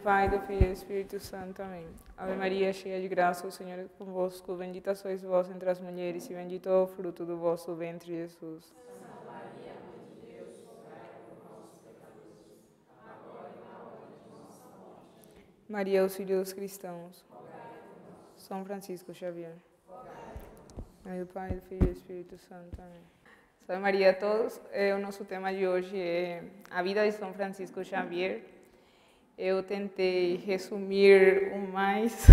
Pai, do Filho e do Espírito Santo. Amém. Ave Maria, cheia de graça, o Senhor é convosco. Bendita sois vós entre as mulheres, e bendito é o fruto do vosso ventre, Jesus. Maria, auxílio dos cristãos. São Francisco Xavier. Em nome do Pai, do Filho e do Espírito Santo. Amém. Salve Maria a todos. O nosso tema de hoje é a vida de São Francisco Xavier. Eu tentei resumir o mais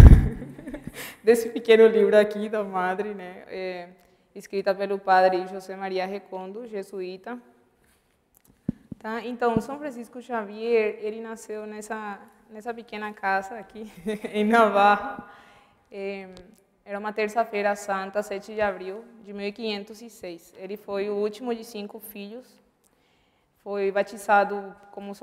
desse pequeno livro aqui da Madre, né? Escrita pelo padre José Maria Recondo, jesuíta. Tá? Então, São Francisco Xavier, ele nasceu nessa pequena casa aqui, em Navarra. Era uma terça-feira santa, 7 de abril de 1506. Ele foi o último de 5 filhos. Foi batizado como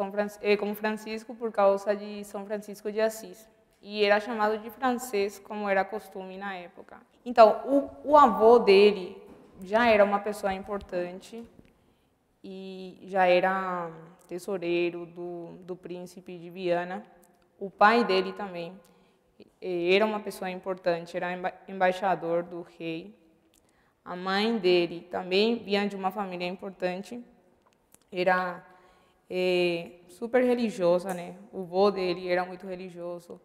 Francisco por causa de São Francisco de Assis. E era chamado de francês, como era costume na época. Então, o avô dele já era uma pessoa importante e já era tesoureiro do príncipe de Viana. O pai dele também era uma pessoa importante, era embaixador do rei. A mãe dele também vinha de uma família importante, era super religiosa, né? O avô dele era muito religioso.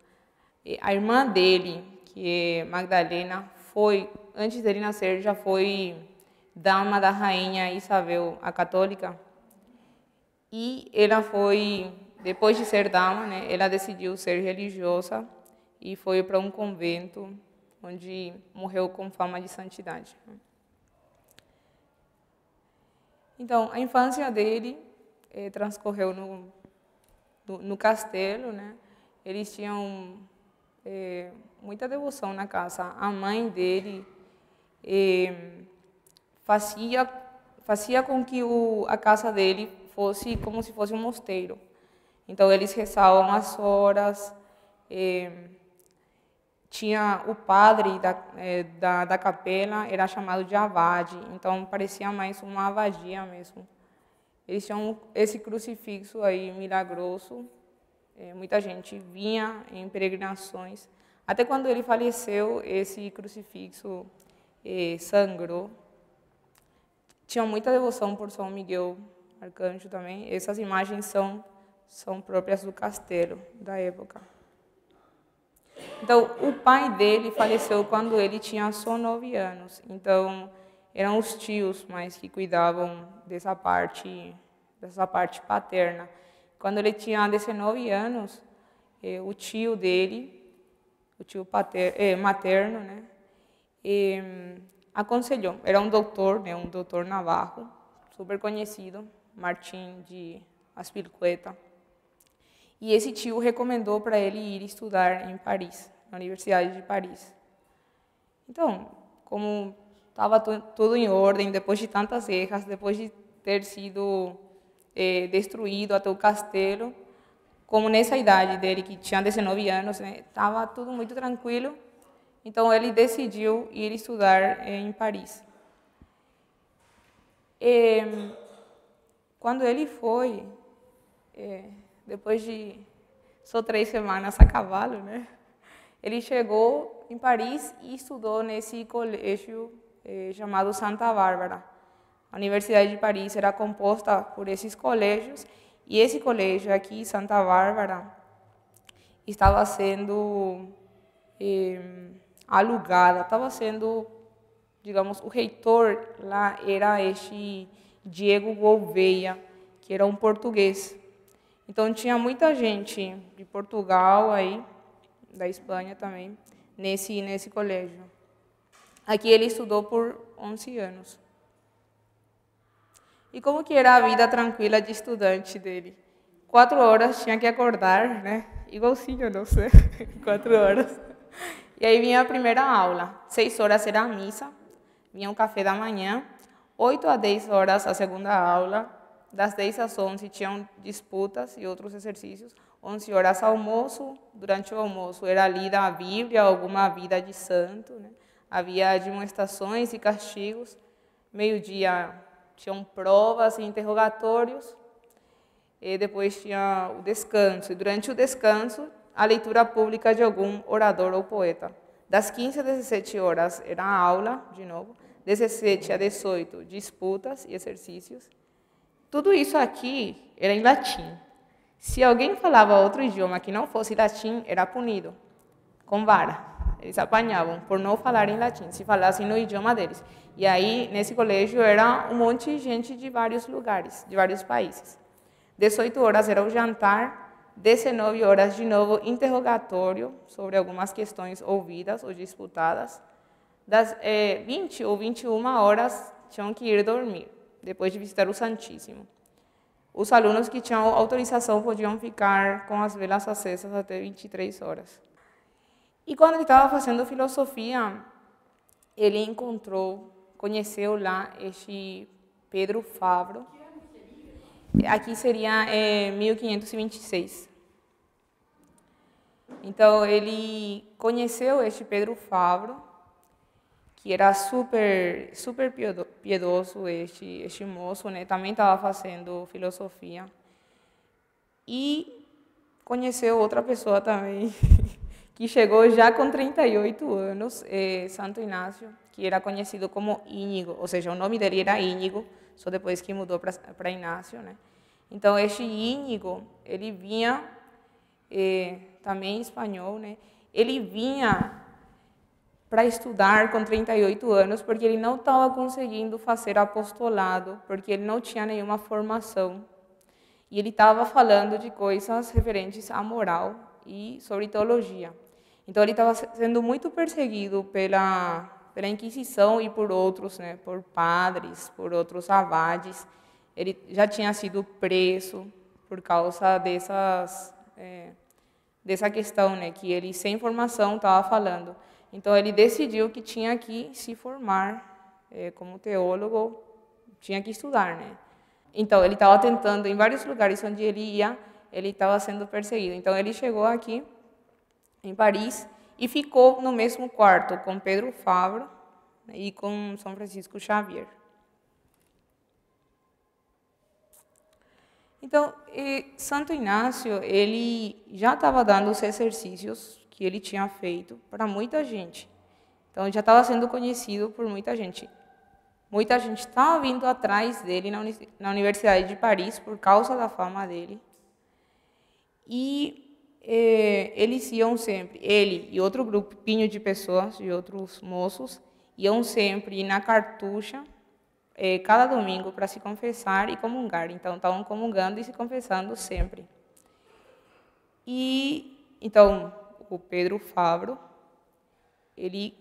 A irmã dele, que é Magdalena, antes dele nascer, já foi dama da rainha Isabel, a católica. E ela depois de ser dama, né, ela decidiu ser religiosa e foi para um convento onde morreu com fama de santidade. Então, a infância dele transcorreu no castelo, né? Eles tinham muita devoção na casa. A mãe dele fazia com que a casa dele fosse como se fosse um mosteiro. Então, eles rezavam as horas. Tinha o padre da capela, era chamado de abade, então parecia mais uma abadia mesmo. Eles tinham esse crucifixo aí milagroso, muita gente vinha em peregrinações. Até quando ele faleceu, esse crucifixo sangrou. Tinha muita devoção por São Miguel Arcanjo também. Essas imagens são próprias do castelo da época. Então, o pai dele faleceu quando ele tinha só 9 anos. Então, eram os tios mais que cuidavam dessa parte paterna. Quando ele tinha 19 anos, o tio dele, o tio materno, né, aconselhou. Era um doutor, né, um doutor navarro, super conhecido, Martim de Azpilicueta. E esse tio recomendou para ele ir estudar em Paris, na Universidade de Paris. Então, como estava tudo em ordem, depois de tantas guerras, depois de ter sido destruído até o castelo, como nessa idade dele, que tinha 19 anos, estava tudo muito tranquilo, então ele decidiu ir estudar em Paris. Quando ele foi, depois de só 3 semanas a cavalo, né? Ele chegou em Paris e estudou nesse colégio chamado Santa Bárbara. A Universidade de Paris era composta por esses colégios, e esse colégio aqui, Santa Bárbara, estava sendo alugada, estava sendo, digamos, o reitor lá era este Diego Gouveia, que era um português. Então, tinha muita gente de Portugal, aí, da Espanha também, nesse colégio. Aqui ele estudou por 11 anos. E como que era a vida tranquila de estudante dele? 4 horas tinha que acordar, né? Igualzinho, não sei, 4 horas. E aí vinha a primeira aula. 6 horas era a missa, vinha o café da manhã. 8 a 10 horas a segunda aula. Das 10 às 11 tinham disputas e outros exercícios. 11 horas almoço. Durante o almoço era lida a Bíblia, alguma vida de santo, né? Havia admoestações e castigos. Meio-dia tinham provas e interrogatórios. E depois tinha o descanso. E durante o descanso, a leitura pública de algum orador ou poeta. Das 15 às 17 horas era a aula, de novo. 17 a 18, disputas e exercícios. Tudo isso aqui era em latim. Se alguém falava outro idioma que não fosse latim, era punido com vara. Eles apanhavam por não falar em latim, se falassem no idioma deles. E aí, nesse colégio, era um monte de gente de vários lugares, de vários países. 18 horas era o jantar, 19 horas, de novo, interrogatório sobre algumas questões ouvidas ou disputadas. Das 20 ou 21 horas, tinham que ir dormir, depois de visitar o Santíssimo. Os alunos que tinham autorização podiam ficar com as velas acesas até 23 horas. E quando ele estava fazendo filosofia, ele conheceu lá este Pedro Fabro. Aqui seria 1526. Então, ele conheceu este Pedro Fabro, que era super piedoso, este moço, né? Também estava fazendo filosofia. E conheceu outra pessoa também, que chegou já com 38 anos, Santo Inácio, que era conhecido como Íñigo, ou seja, o nome dele era Íñigo, só depois que mudou para Inácio, né? Então, este Íñigo, ele vinha, também espanhol, né? Ele vinha para estudar com 38 anos, porque ele não estava conseguindo fazer apostolado, porque ele não tinha nenhuma formação. E ele estava falando de coisas referentes à moral e sobre teologia. Então, ele estava sendo muito perseguido pela Inquisição e por outros, né, por padres, por outros abades. Ele já tinha sido preso por causa dessa questão, né, que ele, sem formação, estava falando. Então, ele decidiu que tinha que se formar como teólogo, tinha que estudar, né? Então, ele estava tentando, em vários lugares onde ele ia, ele estava sendo perseguido. Então, ele chegou aqui, em Paris, e ficou no mesmo quarto com Pedro Fabro e com São Francisco Xavier. Então, Santo Inácio, ele já estava dando os exercícios que ele tinha feito para muita gente. Então, já estava sendo conhecido por muita gente. Muita gente estava vindo atrás dele na Universidade de Paris por causa da fama dele. E eles iam sempre, ele e outro grupinho de pessoas, de outros moços, iam sempre na Cartucha, cada domingo, para se confessar e comungar. Então, estavam comungando e se confessando sempre. E, então, o Pedro Fabro, ele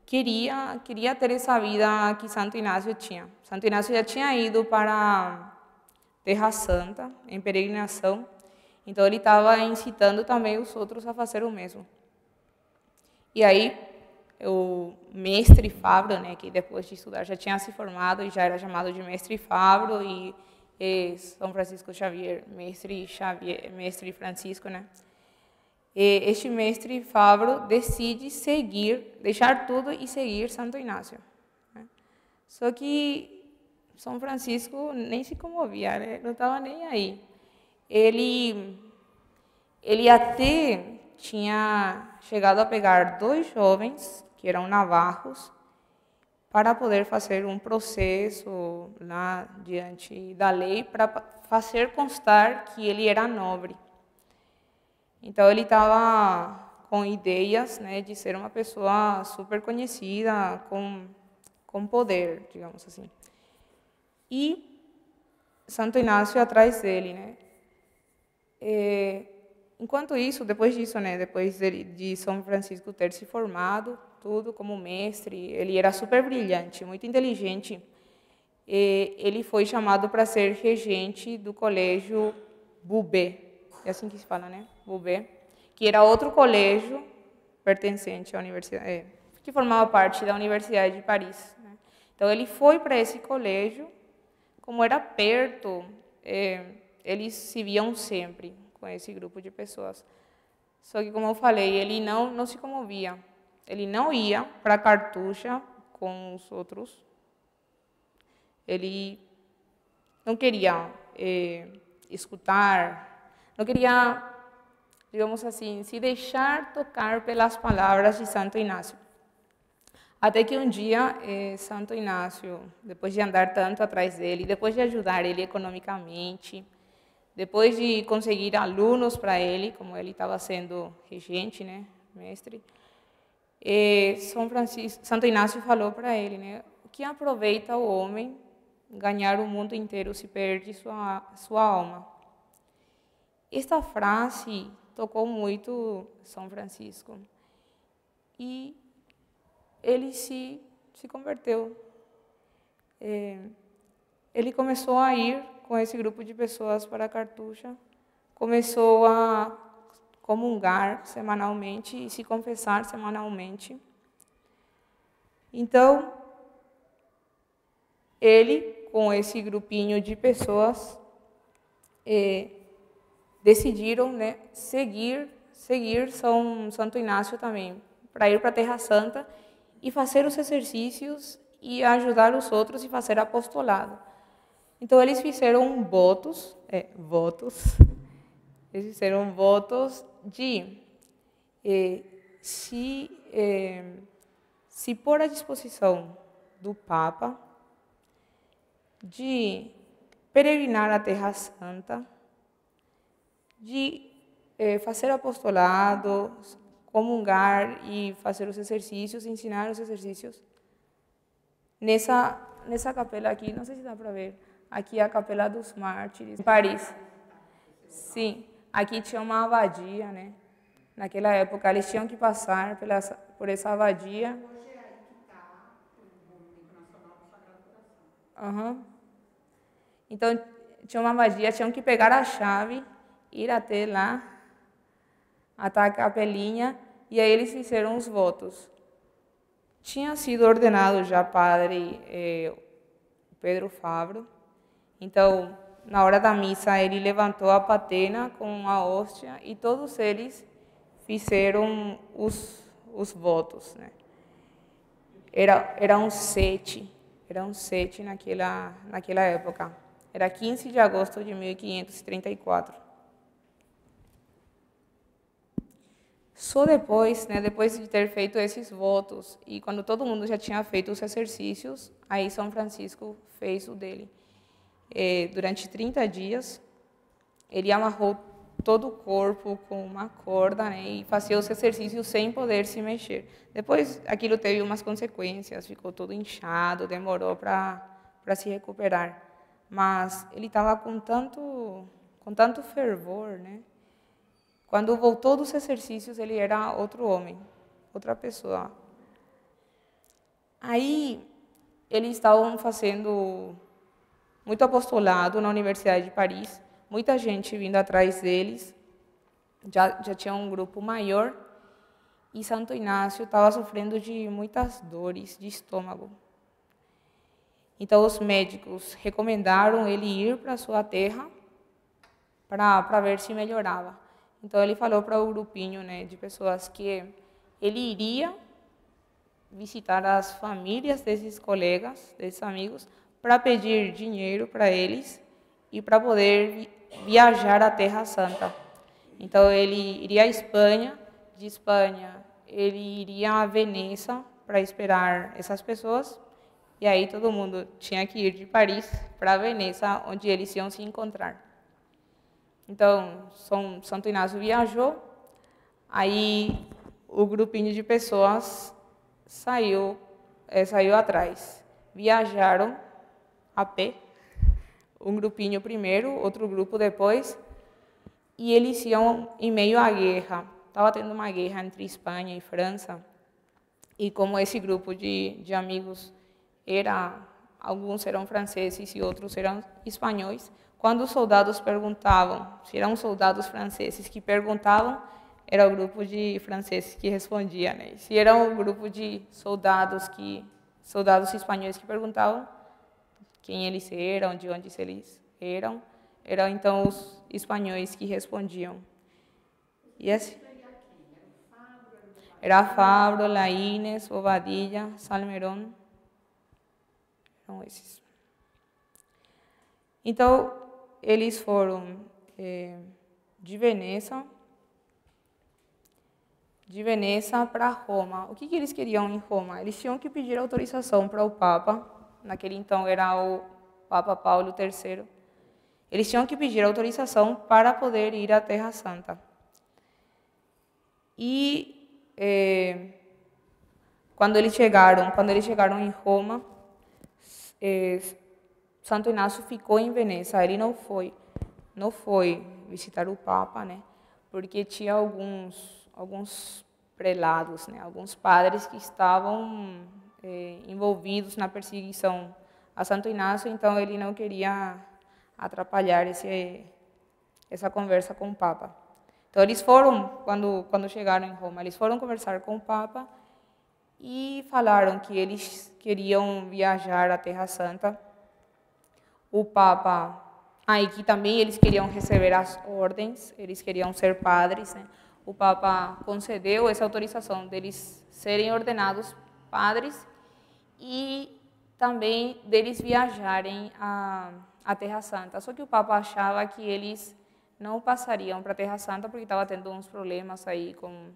queria ter essa vida que Santo Inácio tinha. Santo Inácio já tinha ido para Terra Santa, em peregrinação, então ele estava incitando também os outros a fazer o mesmo. E aí, o mestre Fabro, né, que depois de estudar já tinha se formado e já era chamado de mestre Fabro, e São Francisco Xavier, mestre Francisco, né? Este mestre Fabro decide deixar tudo e seguir Santo Inácio, né? Só que São Francisco nem se comovia, né? Não estava nem aí. Ele até tinha chegado a pegar 2 jovens, que eram navarros, para poder fazer um processo lá diante da lei, para fazer constar que ele era nobre. Então, ele estava com ideias, né, de ser uma pessoa super conhecida, com poder, digamos assim. E Santo Inácio atrás dele, né? Enquanto isso, depois disso, né, depois de São Francisco ter se formado, tudo como mestre, ele era super brilhante, muito inteligente. Ele foi chamado para ser regente do colégio Bourbet. É assim que se fala, né? Bourbet, que era outro colégio pertencente à universidade, que formava parte da Universidade de Paris, né? Então, ele foi para esse colégio, como era perto, eles se viam sempre com esse grupo de pessoas. Só que, como eu falei, ele não se comovia. Ele não ia para a Cartucha com os outros. Ele não queria escutar, não queria, digamos assim, se deixar tocar pelas palavras de Santo Inácio. Até que um dia, Santo Inácio, depois de andar tanto atrás dele, depois de ajudar ele economicamente, depois de conseguir alunos para ele, como ele estava sendo regente, né, mestre, Santo Inácio falou para ele, né, o que aproveita o homem ganhar o mundo inteiro se perde sua alma. Esta frase tocou muito São Francisco e ele se converteu. Ele começou a ir com esse grupo de pessoas para a Cartucha, começou a comungar semanalmente e se confessar semanalmente. Então, ele, com esse grupinho de pessoas, decidiram, né, seguir Santo Inácio também, para ir para a Terra Santa e fazer os exercícios e ajudar os outros e fazer apostolado. Então, eles fizeram votos, eles fizeram votos de se pôr à disposição do Papa, de peregrinar à Terra Santa, de fazer apostolado, comungar e fazer os exercícios, ensinar os exercícios. Nessa capela aqui, não sei se dá para ver, aqui é a Capela dos Mártires, em Paris. Sim, aqui tinha uma abadia, né? Naquela época, eles tinham que passar por essa abadia. Hoje é aí que está o Monumento Nacional do Sagrado Coração. Uhum. Então, tinha uma abadia, tinham que pegar a chave, ir até lá, até a capelinha, e aí eles fizeram os votos. Tinha sido ordenado já padre Pedro Fabro, então, na hora da missa, ele levantou a patena com a hóstia e todos eles fizeram os votos, né? Eram 7 naquela época. Era 15 de agosto de 1534. Só depois, né, depois de ter feito esses votos, e quando todo mundo já tinha feito os exercícios, aí São Francisco fez o dele. Durante 30 dias, ele amarrou todo o corpo com uma corda, né, e fazia os exercícios sem poder se mexer. Depois, aquilo teve umas consequências, ficou todo inchado, demorou para se recuperar. Mas ele estava com tanto fervor, né? Quando voltou dos exercícios, ele era outro homem, outra pessoa. Aí, eles estavam fazendo muito apostolado na Universidade de Paris, muita gente vindo atrás deles, já tinha um grupo maior, e Santo Inácio estava sofrendo de muitas dores de estômago. Então, os médicos recomendaram ele ir para a sua terra para ver se melhorava. Então, ele falou para o grupinho, né, de pessoas que ele iria visitar as famílias desses colegas, desses amigos, para pedir dinheiro para eles e para poder viajar à Terra Santa. Então, ele iria à Espanha, de Espanha ele iria a Veneza para esperar essas pessoas, e aí todo mundo tinha que ir de Paris para Veneza, onde eles iam se encontrar. Então, Santo Inácio viajou, aí o grupinho de pessoas saiu atrás. Viajaram a pé, um grupinho primeiro, outro grupo depois, e eles iam em meio à guerra. Estava tendo uma guerra entre Espanha e França, e como esse grupo de amigos alguns eram franceses e outros eram espanhóis, quando os soldados perguntavam, se eram soldados franceses que perguntavam, era o grupo de franceses que respondia, né? Se era um grupo de soldados espanhóis que perguntavam quem eles eram, de onde eles eram então os espanhóis que respondiam. E assim, era Fabro, Laínez, Bobadilla, Salmerón, eram esses. Então, eles foram de Veneza para Roma. O que eles queriam em Roma? Eles tinham que pedir autorização para o Papa, naquele então era o Papa Paulo III. Eles tinham que pedir autorização para poder ir à Terra Santa. E quando eles chegaram em Roma, Santo Inácio ficou em Veneza. Ele não foi visitar o Papa, né? Porque tinha alguns prelados, né? Alguns padres que estavam envolvidos na perseguição a Santo Inácio, então ele não queria atrapalhar essa conversa com o Papa. Então eles foram, quando chegaram em Roma, eles foram conversar com o Papa e falaram que eles queriam viajar à Terra Santa. O Papa, e que também eles queriam receber as ordens, eles queriam ser padres, né? O Papa concedeu essa autorização deles serem ordenados padres e também deles viajarem à Terra Santa. Só que o Papa achava que eles não passariam para a Terra Santa porque estava tendo uns problemas aí com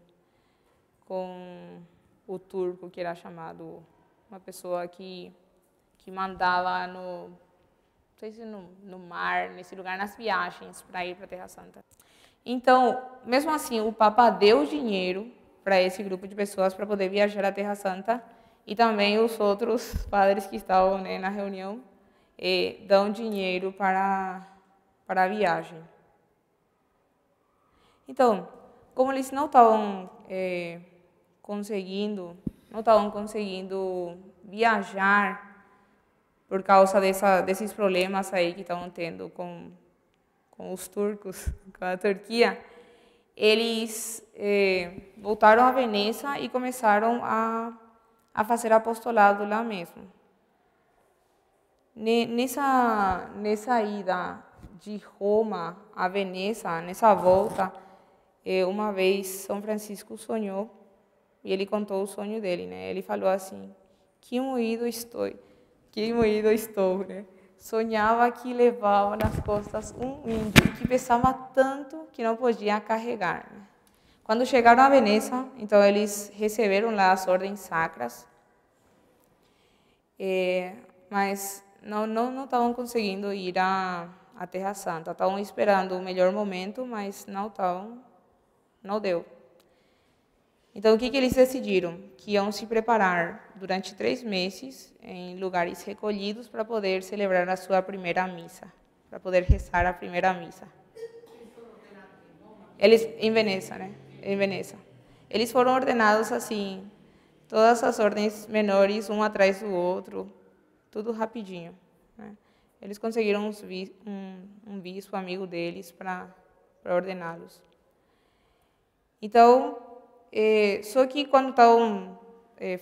o turco, que era chamado uma pessoa que mandava não sei se no mar, nesse lugar, nas viagens para ir para a Terra Santa. Então, mesmo assim, o Papa deu dinheiro para esse grupo de pessoas para poder viajar à Terra Santa, e também os outros padres que estavam, né, na reunião dão dinheiro para a viagem. Então, como eles não estavam conseguindo viajar por causa desses problemas aí que estavam tendo com os turcos, com a Turquia, eles voltaram a Veneza e começaram a fazer apostolado lá mesmo. Nessa ida de Roma a Veneza, nessa volta, uma vez São Francisco sonhou, e ele contou o sonho dele, né? Ele falou assim: que moído estou, né? Sonhava que levava nas costas um índio que pesava tanto que não podia carregar. Quando chegaram a Veneza, então eles receberam lá as ordens sacras, mas não estavam conseguindo ir à Terra Santa. Estavam esperando o melhor momento, mas não deu. Então, o que eles decidiram? Que iam se preparar durante 3 meses em lugares recolhidos para poder celebrar a sua primeira missa, para poder rezar a primeira missa. Eles, em Veneza, né? Em Veneza. Eles foram ordenados assim, todas as ordens menores, um atrás do outro, tudo rapidinho, né? Eles conseguiram um bispo amigo deles para ordená-los. Então, só que quando estavam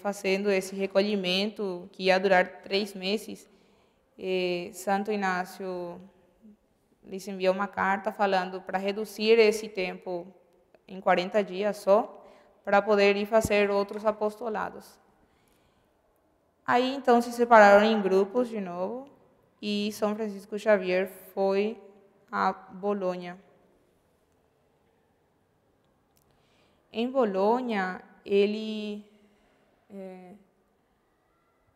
fazendo esse recolhimento, que ia durar 3 meses, Santo Inácio lhes enviou uma carta falando para reduzir esse tempo em 40 dias só, para poder ir fazer outros apostolados. Aí, então, se separaram em grupos de novo, e São Francisco Xavier foi a Bolonha. Em Bolonha, ele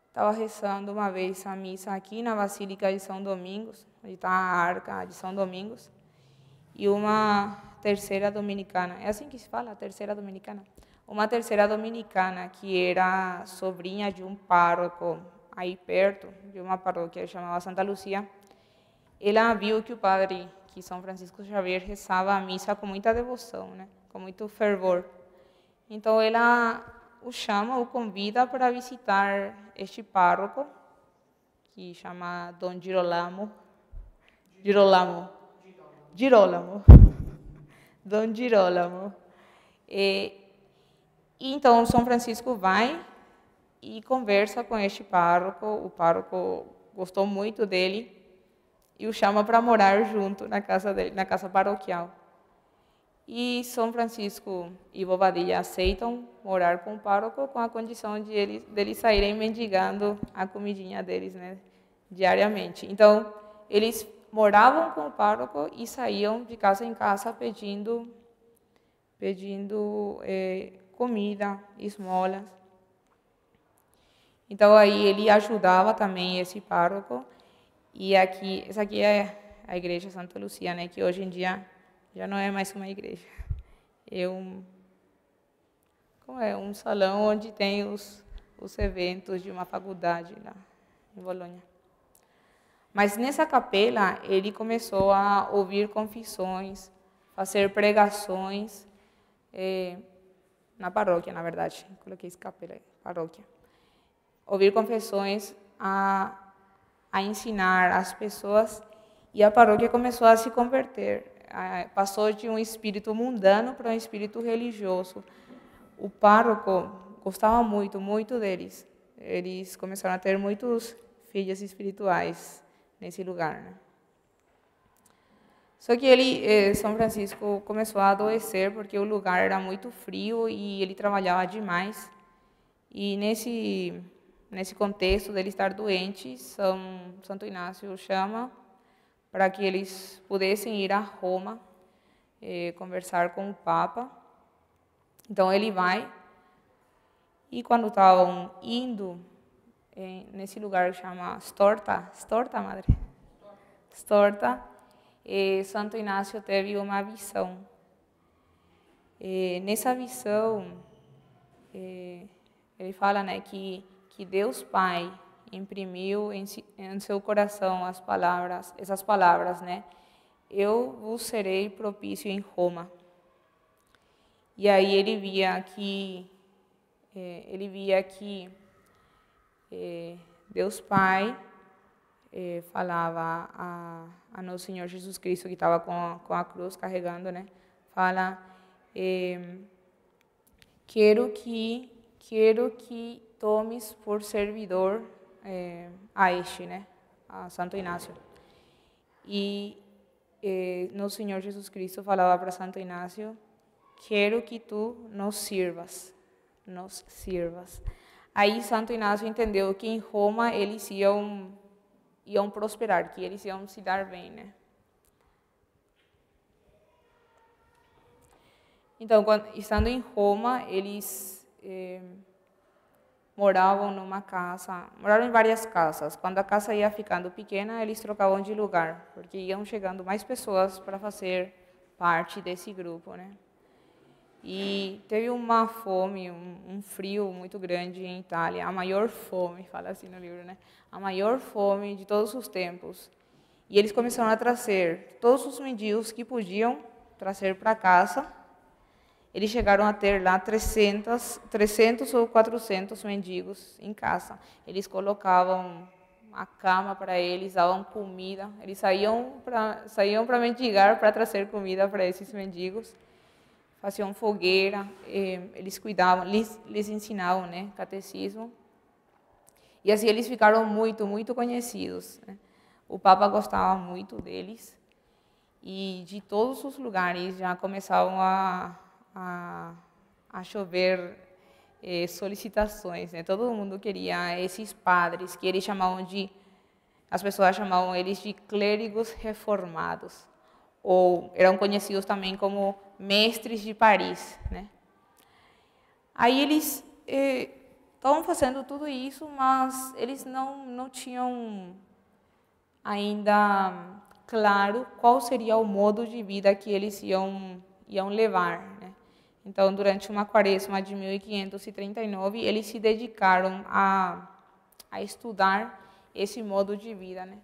estava rezando uma vez a missa aqui na Basílica de São Domingos, onde está a Arca de São Domingos, e uma terceira dominicana, é assim que se fala, a terceira dominicana? Uma terceira dominicana que era sobrinha de um pároco aí perto, de uma paróquia que chamava Santa Luzia, ela viu que que São Francisco Xavier rezava a missa com muita devoção, né? Com muito fervor. Então ela o convida para visitar este pároco, que chama Dom Girolamo. Dom Girolamo. E então São Francisco vai e conversa com este pároco. O pároco gostou muito dele e o chama para morar junto na casa dele, na casa paroquial. E São Francisco e Bobadilla aceitam morar com o pároco com a condição de eles saírem mendigando a comidinha deles, né, diariamente. Então, eles moravam com o pároco e saíam de casa em casa pedindo comida, esmolas. Então aí ele ajudava também esse pároco. E essa aqui é a igreja Santa Lúcia, né, que hoje em dia já não é mais uma igreja. É um salão onde tem os eventos de uma faculdade lá em Bolonha. Mas nessa capela ele começou a ouvir confissões, fazer pregações na paróquia, na verdade. Coloquei esse capela aí, paróquia. Ouvir confissões, a ensinar as pessoas, e a paróquia começou a se converter. Passou de um espírito mundano para um espírito religioso. O pároco gostava muito, muito deles. Eles começaram a ter muitos filhos espirituais nesse lugar, né? Só que São Francisco, começou a adoecer porque o lugar era muito frio e ele trabalhava demais. E nesse contexto dele estar doente, Santo Inácio chama para que eles pudessem ir a Roma, conversar com o Papa. Então ele vai, e quando estavam indo nesse lugar que chama Storta, madre? Storta, Santo Inácio teve uma visão. Nessa visão, ele fala, né, que Deus Pai imprimiu em seu coração essas palavras, né? Eu vos serei propício em Roma. E aí ele via que Deus Pai falava a nosso Senhor Jesus Cristo, que estava com a cruz carregando, né? Fala, quero que tomes por servidor a este, né? A Santo Inácio. E nosso Senhor Jesus Cristo falava para Santo Inácio, quero que tu nos sirvas. Aí Santo Inácio entendeu que em Roma eles iam prosperar, que eles iam se dar bem, né? Então, estando em Roma, eles moravam em várias casas. Quando a casa ia ficando pequena, eles trocavam de lugar, porque iam chegando mais pessoas para fazer parte desse grupo, né? E teve uma fome, um frio muito grande em Itália, a maior fome, fala assim no livro, né? A maior fome de todos os tempos. E eles começaram a trazer todos os mendigos que podiam trazer para casa. Eles chegaram a ter lá 300 ou 400 mendigos em casa. Eles colocavam a cama para eles, davam comida. Eles saíam para mendigar, para trazer comida para esses mendigos. Faziam fogueira, eles cuidavam, lhes ensinavam, né, catecismo. E assim eles ficaram muito, muito conhecidos, né? O Papa gostava muito deles. E de todos os lugares já começavam a chover solicitações, né? Todo mundo queria esses padres, que eles as pessoas chamavam eles de clérigos reformados, ou eram conhecidos também como mestres de Paris, né? Aí eles estavam fazendo tudo isso, mas eles não tinham ainda claro qual seria o modo de vida que eles iam levar, né? Então, durante uma quaresma de 1539, eles se dedicaram a estudar esse modo de vida, né?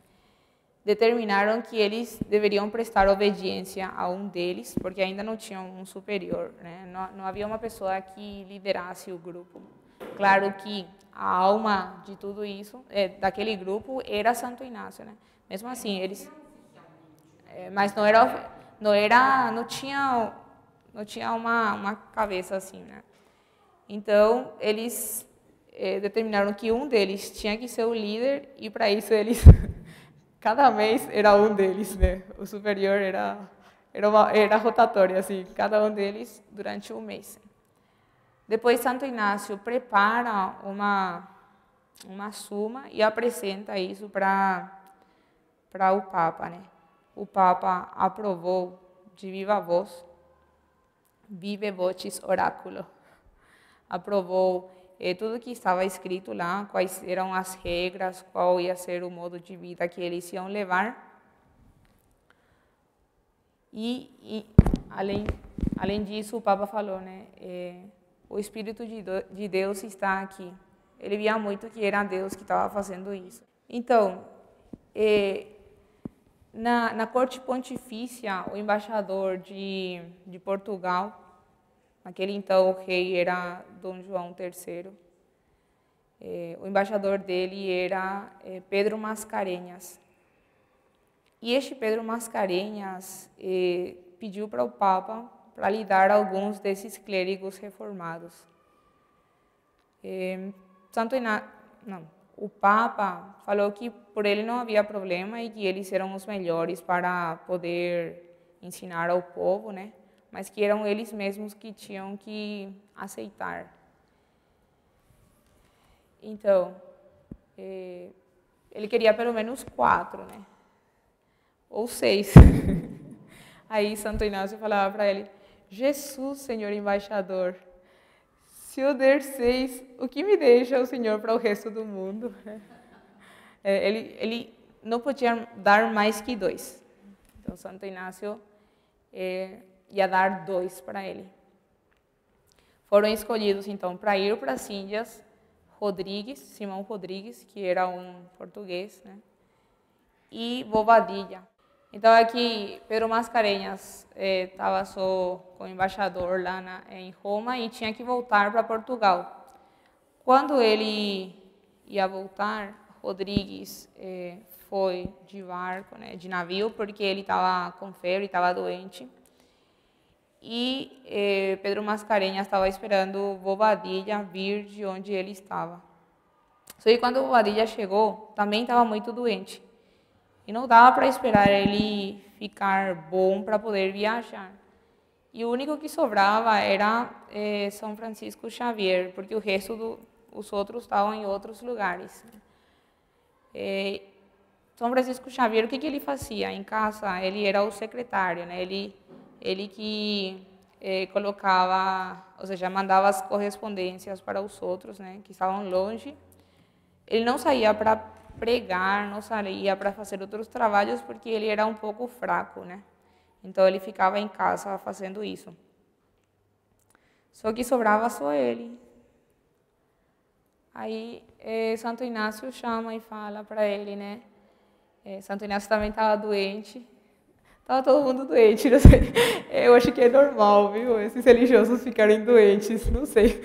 Determinaram que eles deveriam prestar obediência a um deles, porque ainda não tinham um superior, né? Não havia uma pessoa que liderasse o grupo. Claro que a alma de tudo isso, daquele grupo, era Santo Inácio, né? Mesmo assim, eles... mas não tinha uma cabeça assim, né? Então, eles determinaram que um deles tinha que ser o líder, e para isso eles... Cada mês era um deles, né? O superior era rotatório, assim, cada um deles durante um mês. Depois, Santo Inácio prepara uma suma e apresenta isso para o Papa, né? o Papa aprovou de viva voz, vive vocis oráculo, aprovou tudo que estava escrito lá, quais eram as regras, qual ia ser o modo de vida que eles iam levar. E além disso, o Papa falou, né, o Espírito de Deus está aqui. Ele via muito que era Deus que estava fazendo isso. Então, na corte pontifícia, o embaixador de Portugal, naquele então o rei era Dom João III, o embaixador dele era Pedro Mascarenhas. E este Pedro Mascarenhas pediu para o Papa para lhe dar alguns desses clérigos reformados. O Papa falou que por ele não havia problema e que eles eram os melhores para poder ensinar ao povo, né? Mas que eram eles mesmos que tinham que aceitar. Então, ele queria pelo menos 4, né? Ou 6. Aí Santo Inácio falava para ele: Jesus, senhor embaixador, se eu der 6, o que me deixa o senhor para o resto do mundo? Ele não podia dar mais que 2. Então Santo Inácio ia dar 2 para ele. Foram escolhidos então para ir para as Índias Simão Rodrigues, que era um português, né? E Bobadilla. Então aqui Pedro Mascarenhas estava só com o embaixador lá em Roma e tinha que voltar para Portugal. Quando ele ia voltar, Rodrigues foi de barco, né, de navio, porque ele estava com febre, estava doente. E Pedro Mascarenhas estava esperando Bobadilla vir de onde ele estava. Só que quando Bobadilla chegou, também estava muito doente. E não dava para esperar ele ficar bom para poder viajar. E o único que sobrava era São Francisco Xavier, porque o resto os outros estavam em outros lugares. São Francisco Xavier, o que ele fazia em casa? Ele era o secretário, né? Ele que colocava, ou seja, mandava as correspondências para os outros, né, que estavam longe. Ele não saía para pregar, não saía para fazer outros trabalhos, porque ele era um pouco fraco, né? Então ele ficava em casa fazendo isso. Só que sobrava só ele. Aí Santo Inácio chama e fala para ele, né? Santo Inácio também estava doente. Estava todo mundo doente, não sei. Eu acho que é normal, viu? Esses religiosos ficarem doentes, não sei.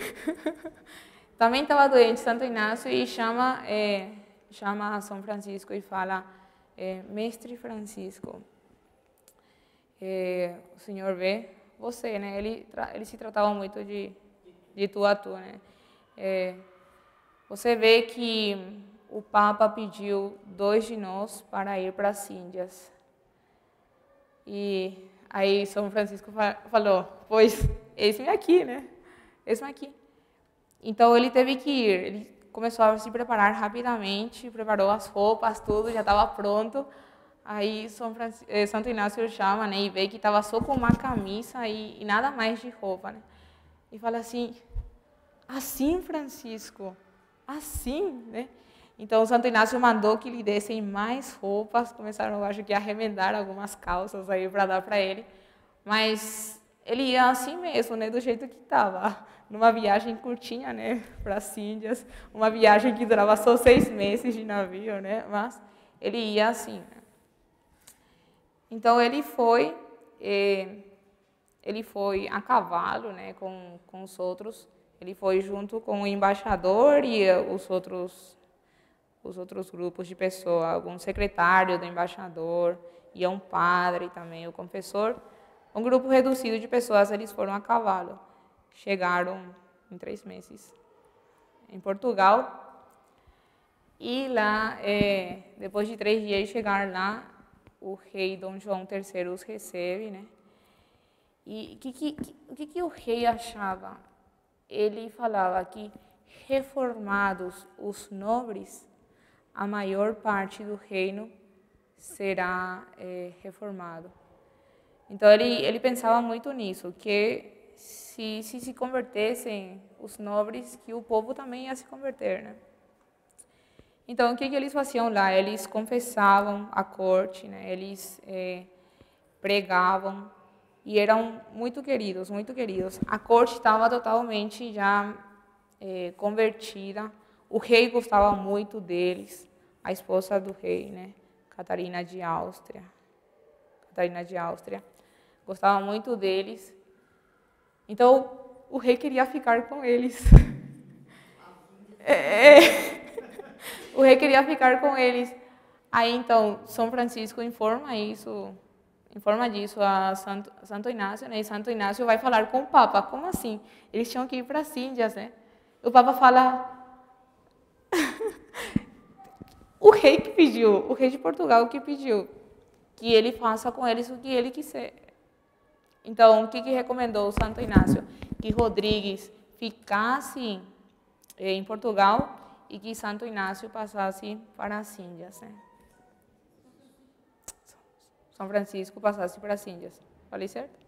Também estava doente Santo Inácio e chama São Francisco e fala: Mestre Francisco, o senhor vê, você, né? Ele se tratava muito de tu a tu, né? Você vê que o Papa pediu 2 de nós para ir para as Índias. E aí São Francisco falou: pois, eis-me aqui, né? Eis-me aqui. Então ele teve que ir. Ele começou a se preparar rapidamente, preparou as roupas, tudo, já estava pronto. Aí Santo Inácio chama, né, e vê que estava só com uma camisa e nada mais de roupa, né? E fala assim: assim, Francisco, assim, né? Então Santo Inácio mandou que lhe dessem mais roupas, começaram, acho que, a remendar algumas calças aí para dar para ele, mas ele ia assim mesmo, né, do jeito que estava, numa viagem curtinha, né, para as Índias, uma viagem que durava só 6 meses de navio, né, mas ele ia assim, né? Então ele foi a cavalo, né, com os outros. Ele foi junto com o embaixador e os outros grupos de pessoas, algum secretário do embaixador, e um padre também, o confessor. Um grupo reduzido de pessoas, eles foram a cavalo. Chegaram em 3 meses em Portugal. E lá, depois de 3 dias de chegar lá, o rei Dom João III os recebe, né? E o que o rei achava? Ele falava que, reformados os nobres, a maior parte do reino será reformado. Então ele pensava muito nisso, que se convertessem os nobres, que o povo também ia se converter, né? Então, o que eles faziam lá? Eles confessavam a corte, né? Eles pregavam e eram muito queridos, muito queridos. A corte estava totalmente já convertida. O rei gostava muito deles, a esposa do rei, né? Catarina de Áustria, gostava muito deles. Então, o rei queria ficar com eles. O rei queria ficar com eles. Aí, então, São Francisco informa disso a Santo Inácio, né? E Santo Inácio vai falar com o Papa. Como assim? Eles tinham que ir para as Índias, né? O Papa fala... o rei de Portugal que pediu que ele faça com eles o que ele quiser. Então, o que recomendou o Santo Inácio? Que Rodrigues ficasse em Portugal e que Santo Inácio passasse para as Índias, né? São Francisco passasse para as Índias. Falei certo?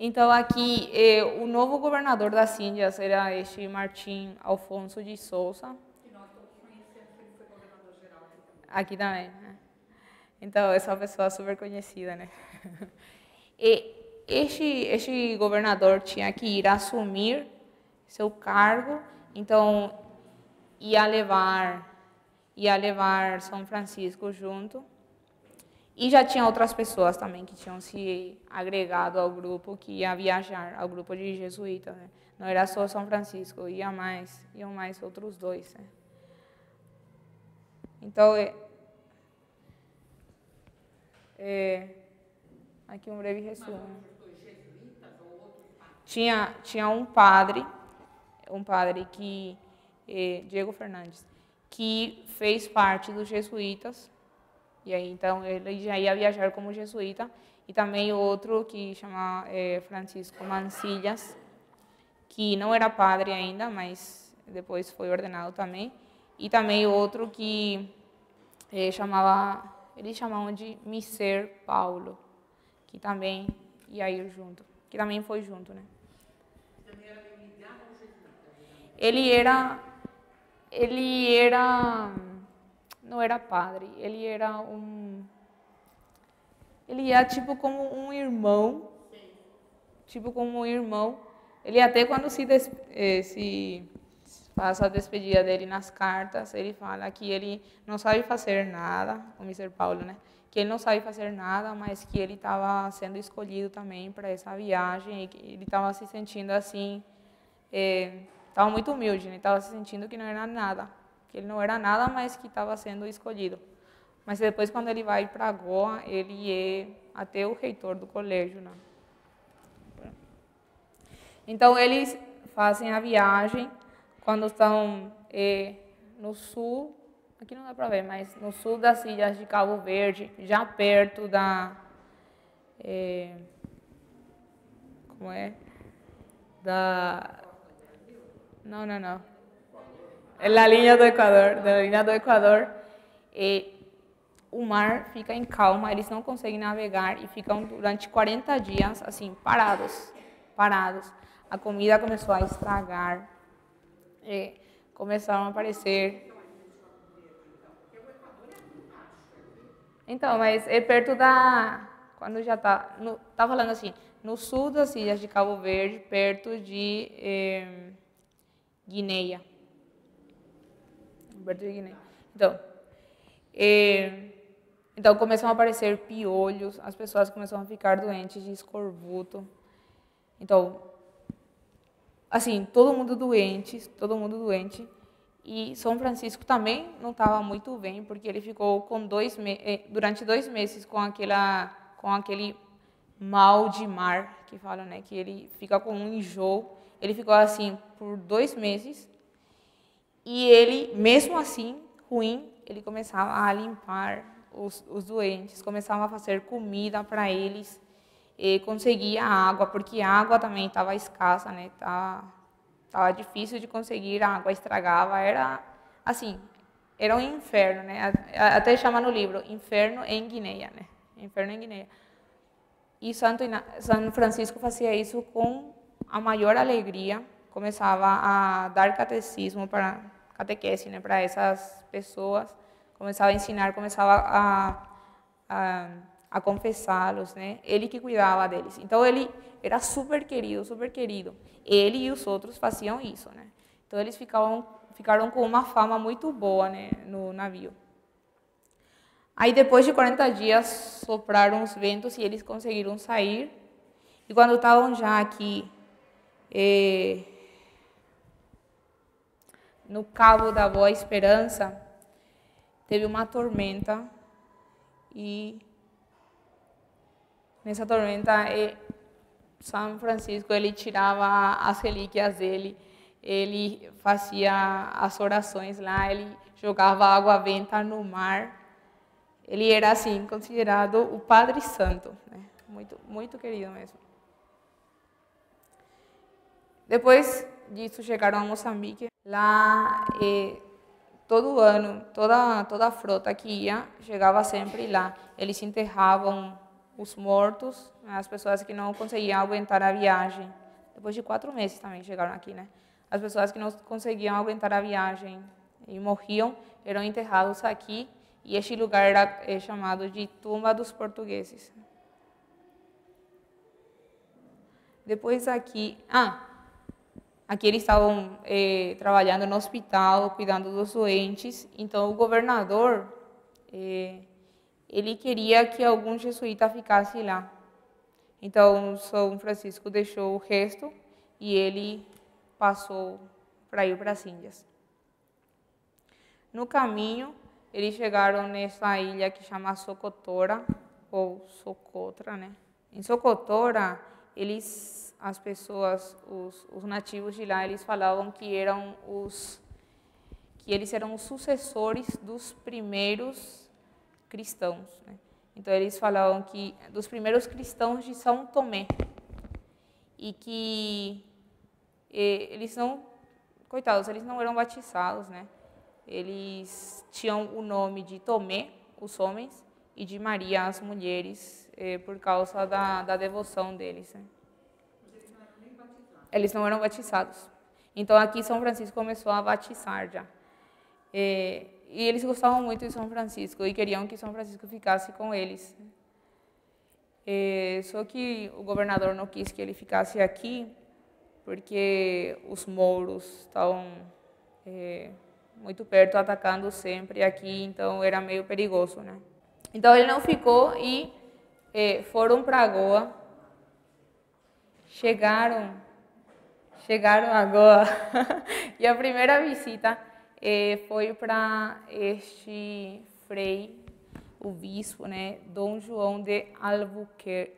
Então, aqui, o novo governador das Índias era este Martim Alfonso de Sousa. Que nós todos conhecemos, que ele foi governador geral aqui também. Aqui também, né? Então, essa pessoa super conhecida, né? E este governador tinha que ir assumir seu cargo, então ia levar São Francisco junto. E já tinha outras pessoas também que tinham se agregado ao grupo que ia viajar, ao grupo de jesuítas, né? Não era só São Francisco, iam mais outros dois, né? Então, aqui um breve resumo. Tinha um padre que, Diego Fernandes, que fez parte dos jesuítas, e aí então ele já ia viajar como jesuíta, e também outro que chama Francisco Mancillas, que não era padre ainda, mas depois foi ordenado também, e também outro que eles chamavam de Miser Paulo, que também ia ir junto, que também foi junto, né? Também era meio ligado ao jesuíta. Ele era, não era padre, ele era tipo como um irmão, ele até quando se faz a despedida dele nas cartas, ele fala que ele não sabe fazer nada, o Mr. Paulo, né? Que ele não sabe fazer nada, mas que ele estava sendo escolhido também para essa viagem e que ele estava se sentindo assim, estava muito humilde, né? Estava se sentindo que não era nada, que ele não era nada, mas que estava sendo escolhido. Mas depois, quando ele vai para Goa, ele é até o reitor do colégio, né? Então, eles fazem a viagem quando estão no sul, aqui não dá para ver, mas no sul das ilhas de Cabo Verde, já perto da... como é? Não. É na linha do Equador. O mar fica em calma, eles não conseguem navegar e ficam durante 40 dias assim, parados. A comida começou a estragar, começaram a aparecer. Então, mas é perto da... Quando já tá falando assim, no sul das ilhas de Cabo Verde, perto de Guiné. Então começam a aparecer piolhos, as pessoas começam a ficar doentes de escorbuto. Então, assim, todo mundo doente. E São Francisco também não estava muito bem, porque ele ficou durante 2 meses com aquele mal de mar, que falam, né? Que ele fica com um enjoo. Ele ficou assim por 2 meses. E ele, mesmo assim, ruim, ele começava a limpar os doentes, começava a fazer comida para eles, conseguia água, porque a água também estava escassa, né? Estava difícil de conseguir, a água estragava, era assim, era um inferno, né? Até chama no livro, Inferno em Guiné, né? Inferno em Guiné. E São Francisco fazia isso com a maior alegria, começava a dar catequese, né, para essas pessoas, começava a ensinar, começava a confessá-los, né? Ele que cuidava deles. Então ele era super querido, super querido. Ele e os outros faziam isso, né? Então eles ficaram com uma fama muito boa, né, no navio. Aí depois de 40 dias sopraram os ventos e eles conseguiram sair. E quando estavam já aqui no Cabo da Boa Esperança, teve uma tormenta e nessa tormenta São Francisco ele tirava as relíquias dele, ele fazia as orações lá, ele jogava água benta no mar. Ele era assim considerado o Padre Santo, né? Muito, muito querido mesmo. Depois disso chegaram a Moçambique. Lá todo ano, toda a frota que ia chegava sempre lá. Eles enterravam os mortos, as pessoas que não conseguiam aguentar a viagem. Depois de 4 meses também chegaram aqui, né? As pessoas que não conseguiam aguentar a viagem e morriam eram enterrados aqui. E este lugar era chamado de Tumba dos Portugueses. Depois aqui eles estavam trabalhando no hospital, cuidando dos doentes. Então o governador, ele queria que algum jesuíta ficasse lá. Então São Francisco deixou o resto e ele passou para ir para as Índias. No caminho, eles chegaram nessa ilha que chama Socotora, ou Socotra, né? Em Socotora, as pessoas, os nativos de lá, eles falavam que eles eram os sucessores dos primeiros cristãos, né? Então eles falavam que dos primeiros cristãos de São Tomé e que eles não, coitados, eles não eram batizados, né? Eles tinham o nome de Tomé, os homens, e de Maria, as mulheres, por causa da devoção deles, né? Eles não eram batizados. Então aqui São Francisco começou a batizar já. E eles gostavam muito de São Francisco e queriam que São Francisco ficasse com eles. Só que o governador não quis que ele ficasse aqui, porque os mouros estavam muito perto, atacando sempre aqui, então era meio perigoso, né? Então ele não ficou e foram para Goa. Chegaram a Goa e a primeira visita foi para este frei, o bispo, né, Dom João de Albuquerque.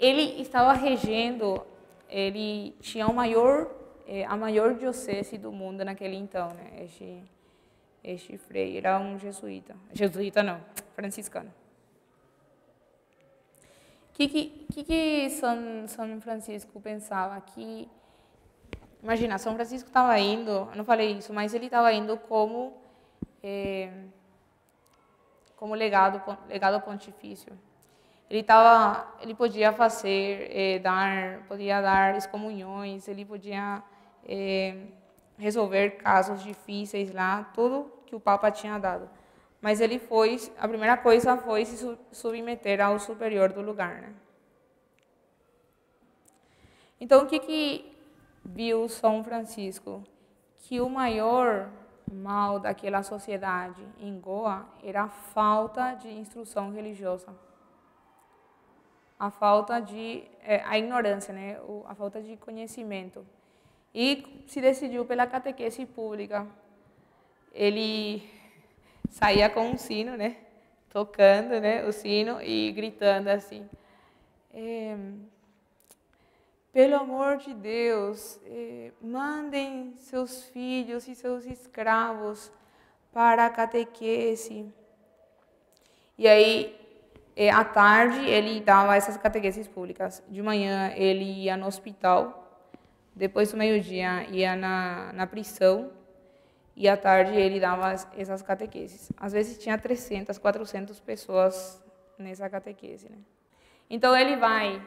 Ele estava regendo, ele tinha a maior diocese do mundo naquele então, né? Este frei era um jesuíta não, franciscano. Que São Francisco pensava? Que, imagina, São Francisco estava indo, eu não falei isso, mas ele estava indo como legado pontifício. Ele podia podia dar excomunhões, ele podia resolver casos difíceis lá, tudo que o Papa tinha dado. Mas a primeira coisa foi se submeter ao superior do lugar, né? Então, o que viu São Francisco? Que o maior mal daquela sociedade em Goa era a falta de instrução religiosa. A ignorância, né? A falta de conhecimento. E se decidiu pela catequese pública. Ele saía com um sino, né? Tocando, né, o sino e gritando assim: pelo amor de Deus, mandem seus filhos e seus escravos para a catequese. E aí, à tarde, ele dava essas catequeses públicas. De manhã, ele ia no hospital. Depois do meio-dia, ia na prisão. E à tarde, ele dava essas catequeses. Às vezes, tinha 300, 400 pessoas nessa catequese, né? Então, ele vai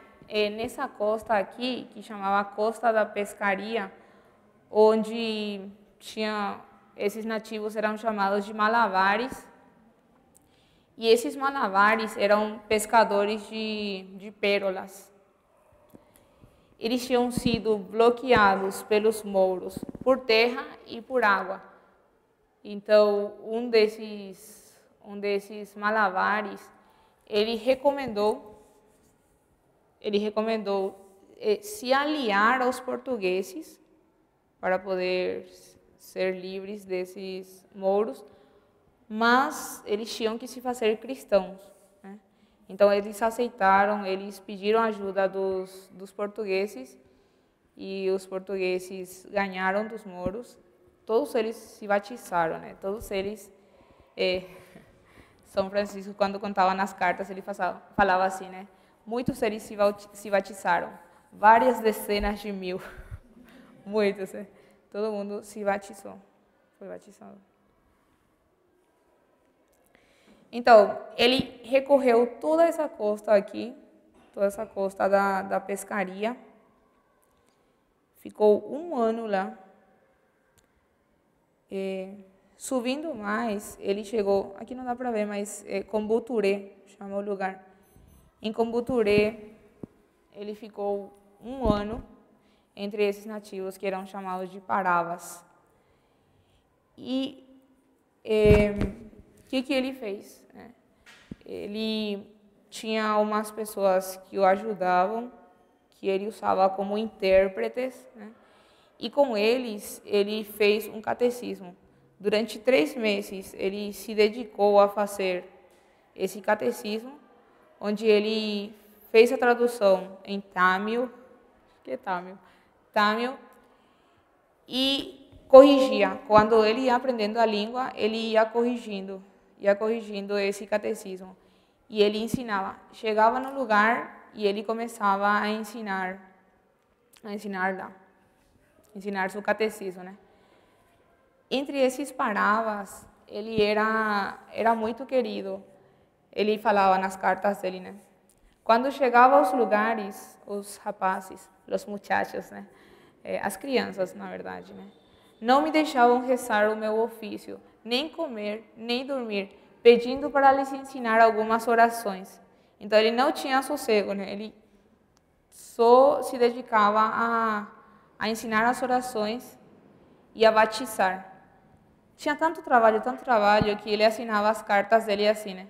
nessa costa aqui, que chamava Costa da Pescaria, onde esses nativos eram chamados de malabares. E esses malabares eram pescadores de pérolas. Eles tinham sido bloqueados pelos mouros por terra e por água. Então, um desses malabares, ele recomendou se aliar aos portugueses para poder ser livres desses mouros, mas eles tinham que se fazer cristãos, né? Então, eles aceitaram, eles pediram ajuda dos portugueses, e os portugueses ganharam dos mouros. Todos eles se batizaram, né? Todos eles... São Francisco, quando contava nas cartas, ele falava assim, né? Muitos deles se batizaram, várias dezenas de mil. Muitos, né? Todo mundo se batizou, foi batizado. Então, ele recorreu toda essa costa aqui, toda essa costa da pescaria. Ficou um ano lá. Subindo mais, ele chegou, aqui não dá para ver, mas Combuturé, chama o lugar. Em Combuturé, ele ficou um ano entre esses nativos que eram chamados de paravas. E o que ele fez? Ele tinha umas pessoas que o ajudavam, que ele usava como intérpretes, né? E com eles, ele fez um catecismo. Durante 3 meses, ele se dedicou a fazer esse catecismo, onde ele fez a tradução em Tamil, e corrigia. Quando ele ia aprendendo a língua, ele ia corrigindo esse catecismo. E ele ensinava. Chegava no lugar e ele começava a ensinar lá. Ensinar seu catecismo, né? Entre esses paravas, ele era muito querido. Ele falava nas cartas dele, né? Quando chegava aos lugares, os rapazes, os muchachos, né? As crianças, na verdade, né? Não me deixavam rezar o meu ofício, nem comer, nem dormir, pedindo para lhes ensinar algumas orações. Então, ele não tinha sossego, né? Ele só se dedicava a ensinar as orações e a batizar. Tinha tanto trabalho, que ele assinava as cartas dele assim, né?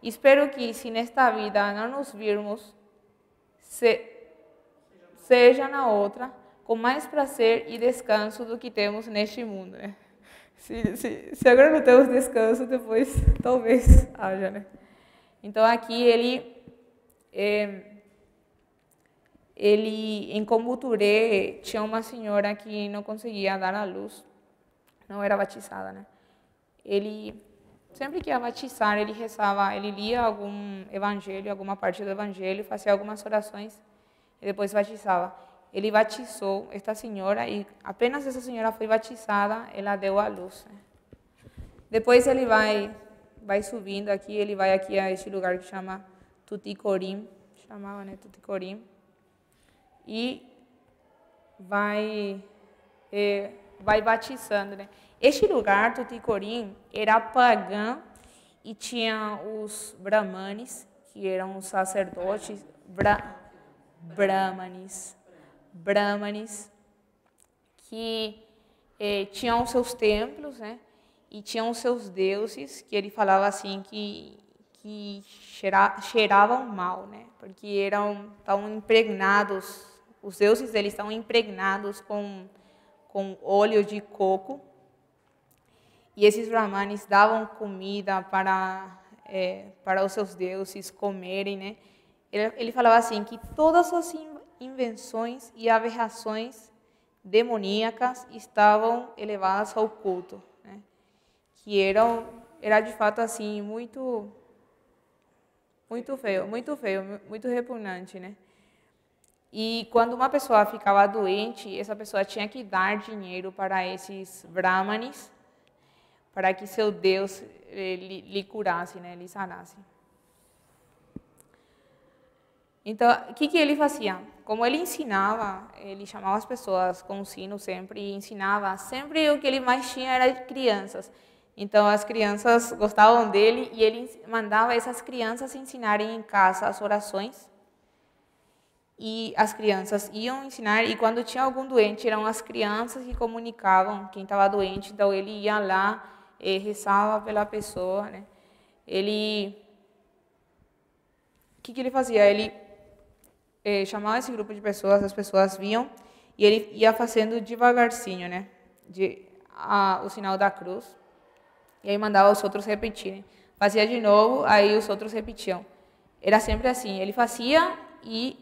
Espero que, se nesta vida não nos virmos, seja na outra, com mais prazer e descanso do que temos neste mundo, né? Se agora não temos descanso, depois talvez haja, né? Então, aqui em Combuturé, tinha uma senhora que não conseguia dar à luz, não era batizada, né? Ele, sempre que ia batizar, ele rezava, ele lia algum evangelho, alguma parte do evangelho, fazia algumas orações e depois batizava. Ele batizou esta senhora e apenas essa senhora foi batizada, ela deu à luz, né? Depois ele vai subindo aqui, ele vai aqui a este lugar que chama Tuticorim, chamava, né, Tuticorim, e vai batizando, né? Este lugar, Tuticorim, era pagã e tinha os brahmanes, que eram os sacerdotes, brahmanes, que tinham os seus templos, né? E tinham os seus deuses, que ele falava assim que cheiravam mal, né? Porque estavam impregnados, os deuses deles estavam impregnados com óleo de coco. E esses brahmanes davam comida para os seus deuses comerem, né? Ele falava assim que todas as invenções e aberrações demoníacas estavam elevadas ao culto, né? Que era de fato assim muito muito feio, muito repugnante, né? E quando uma pessoa ficava doente, essa pessoa tinha que dar dinheiro para esses brahmanes, para que seu Deus lhe curasse, né? Lhe sanasse. Então, o que ele fazia? Como ele ensinava, ele chamava as pessoas com o sino sempre e ensinava. Sempre o que ele mais tinha era crianças. Então, as crianças gostavam dele e ele mandava essas crianças ensinarem em casa as orações. E as crianças iam ensinar, e quando tinha algum doente, eram as crianças que comunicavam quem estava doente. Então, ele ia lá, rezava pela pessoa, né? O que ele fazia? Ele chamava esse grupo de pessoas, as pessoas vinham, e ele ia fazendo devagarzinho, né? O sinal da cruz, e aí mandava os outros repetirem. Fazia de novo, aí os outros repetiam. Era sempre assim, ele fazia e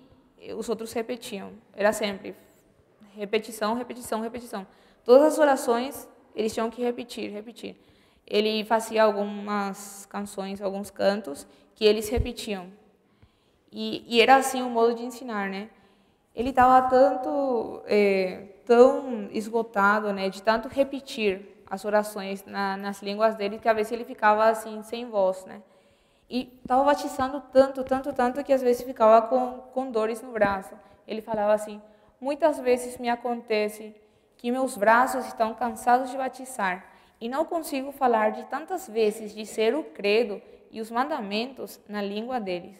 os outros repetiam. Era sempre repetição, repetição, repetição. Todas as orações eles tinham que repetir, repetir. Ele fazia algumas canções, alguns cantos que eles repetiam. E era assim o modo de ensinar, né? Ele estava tão esgotado, né, de tanto repetir as orações nas línguas dele, que às vezes ele ficava assim sem voz, né? E estava batizando tanto que às vezes ficava com dores no braço. Ele falava assim: muitas vezes me acontece que meus braços estão cansados de batizar e não consigo falar de tantas vezes dizer o credo e os mandamentos na língua deles.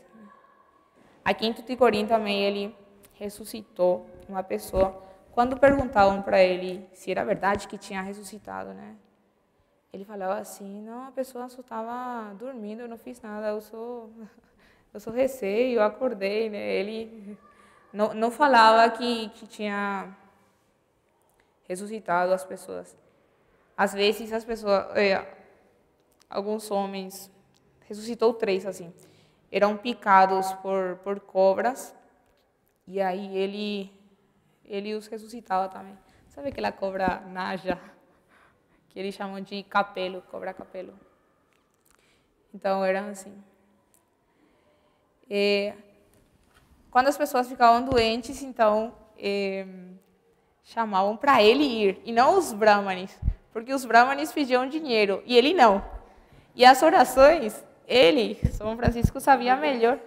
Aqui em Tuticorin também ele ressuscitou uma pessoa. Quando perguntavam para ele se era verdade que tinha ressuscitado, né? Ele falava assim: não, a pessoa só estava dormindo, eu não fiz nada, eu só recei, eu acordei, né? Ele não falava que tinha ressuscitado as pessoas. Às vezes as pessoas, alguns homens, ressuscitou 3 assim, eram picados por cobras, e aí ele os ressuscitava também. Sabe aquela cobra naja, que eles chamam de capelo, cobra capelo? Então, eram assim. Quando as pessoas ficavam doentes, então, chamavam para ele ir, e não os brahmanes, porque os brahmanes pediam dinheiro, e ele não. E as orações, São Francisco, sabia melhor.